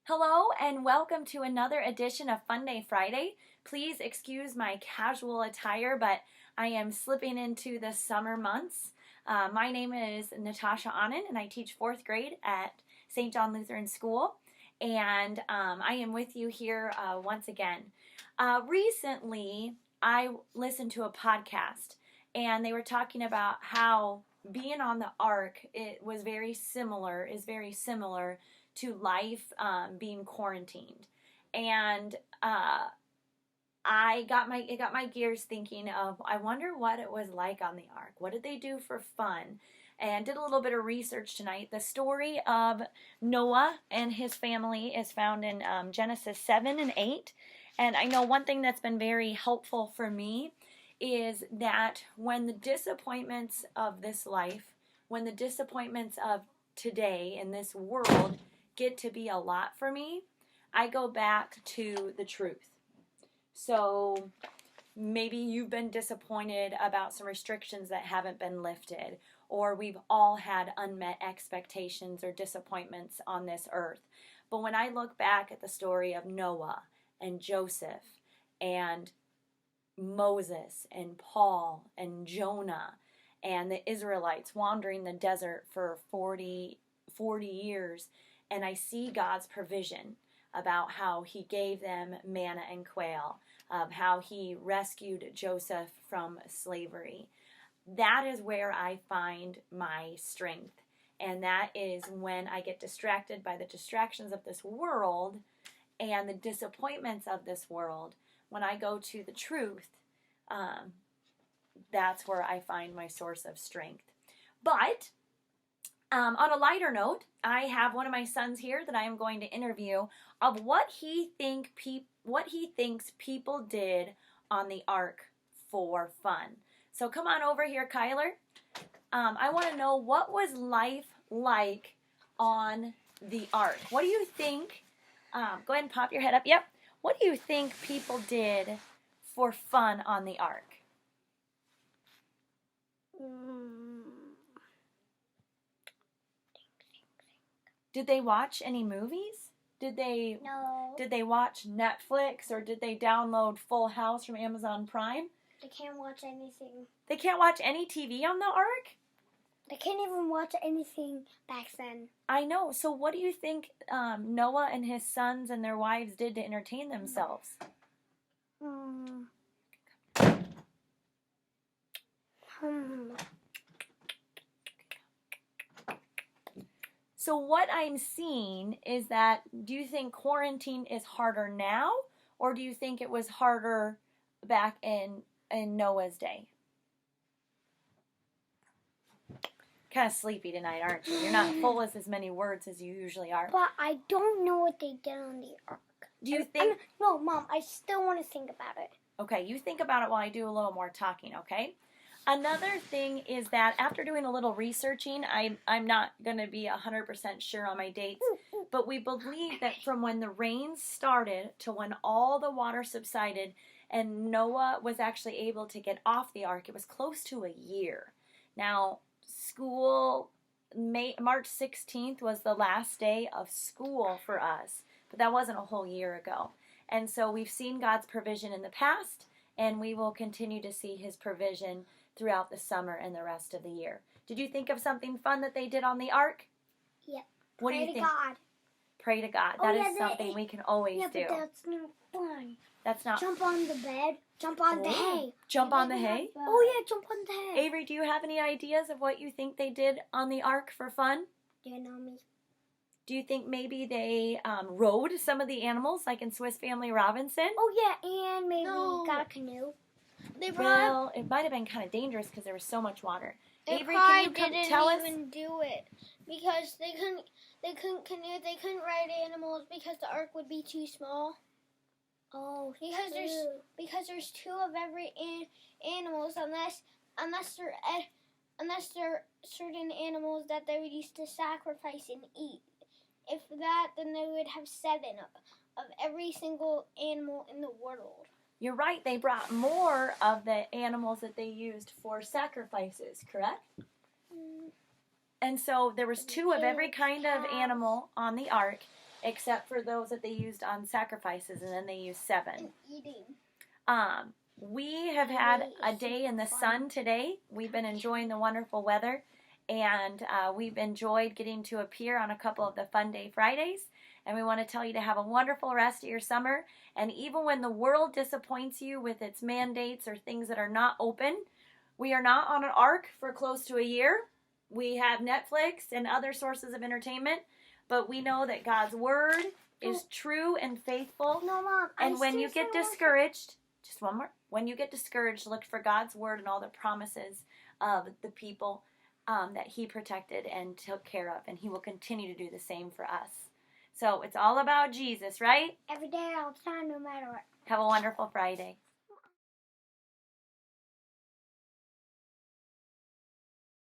Hello and welcome to another edition of Fun Day Friday. Please excuse my casual attire, but I am slipping into the summer months. My name is Natasha Anand and I teach fourth grade at St. John Lutheran School. And I am with you here once again. Recently, I listened to a podcast and they were talking about how being on the ark is very similar to life being quarantined. And it got my gears thinking of, I wonder what it was like on the ark. What did they do for fun? And did a little bit of research tonight. The story of Noah and his family is found in Genesis 7 and 8. And I know one thing that's been very helpful for me is that when the disappointments of this life, when the disappointments of today in this world get to be a lot for me, I go back to the truth. So maybe you've been disappointed about some restrictions that haven't been lifted, or we've all had unmet expectations or disappointments on this earth. But when I look back at the story of Noah and Joseph and Moses and Paul and Jonah and the Israelites wandering the desert for 40 years, and I see God's provision about how he gave them manna and quail, of how he rescued Joseph from slavery. That is where I find my strength. And that is when I get distracted by the distractions of this world and the disappointments of this world. When I go to the truth, that's where I find my source of strength. But on a lighter note, I have one of my sons here that I am going to interview of what he thinks people did on the ark for fun. So come on over here, Kyler. I want to know, what was life like on the ark? What do you think? Go ahead and pop your head up. Yep. What do you think people did for fun on the ark? Did they watch any movies? No. Did they watch Netflix, or did they download Full House from Amazon Prime? They can't watch anything. They can't watch any TV on the ark? They can't even watch anything back then. I know. So what do you think Noah and his sons and their wives did to entertain themselves? So what I'm seeing is that, do you think quarantine is harder now, or do you think it was harder back in Noah's day? Kind of sleepy tonight, aren't you? You're not full of as many words as you usually are. But I don't know what they did on the ark. Do you think... No, Mom, I still want to think about it. Okay, you think about it while I do a little more talking, okay? Another thing is that after doing a little researching, I'm not going to be 100% sure on my dates, but we believe that from when the rains started to when all the water subsided and Noah was actually able to get off the ark, it was close to a year. Now, March 16th was the last day of school for us, but that wasn't a whole year ago. And so we've seen God's provision in the past, and we will continue to see his provision throughout the summer and the rest of the year. Did you think of something fun that they did on the ark? Yep. What do you think? Pray to God. Pray to God. That is something we can always do. Yeah, but that's not fun. That's not... Jump on the bed. Jump on the hay. Jump on the hay? Oh, yeah, jump on the hay. Avery, do you have any ideas of what you think they did on the ark for fun? Do you know me? Do you think maybe they rode some of the animals, like in Swiss Family Robinson? Oh, yeah, and maybe got a canoe. Well, it might have been kind of dangerous because there was so much water. They Avery, can you tell us? They didn't even do it because they couldn't canoe. They couldn't ride animals because the ark would be too small. Oh, because there's two of every animals unless they're certain animals that they would use to sacrifice and eat. If that, then they would have 7 of every single animal in the world. You're right, they brought more of the animals that they used for sacrifices, correct? And so there was 2 of every kind of animal on the ark, except for those that they used on sacrifices, and then they used 7. And eating. We have had a day in the sun today. We've been enjoying the wonderful weather, and we've enjoyed getting to appear on a couple of the Fun Day Fridays. And we want to tell you to have a wonderful rest of your summer. And even when the world disappoints you with its mandates or things that are not open, we are not on an ark for close to a year. We have Netflix and other sources of entertainment, but we know that God's Word is true and faithful. No, Mom. And when you get discouraged, just one more. When you get discouraged, look for God's Word and all the promises of the people that He protected and took care of. And He will continue to do the same for us. So it's all about Jesus, right? Every day, all the time, no matter what. Have a wonderful Friday.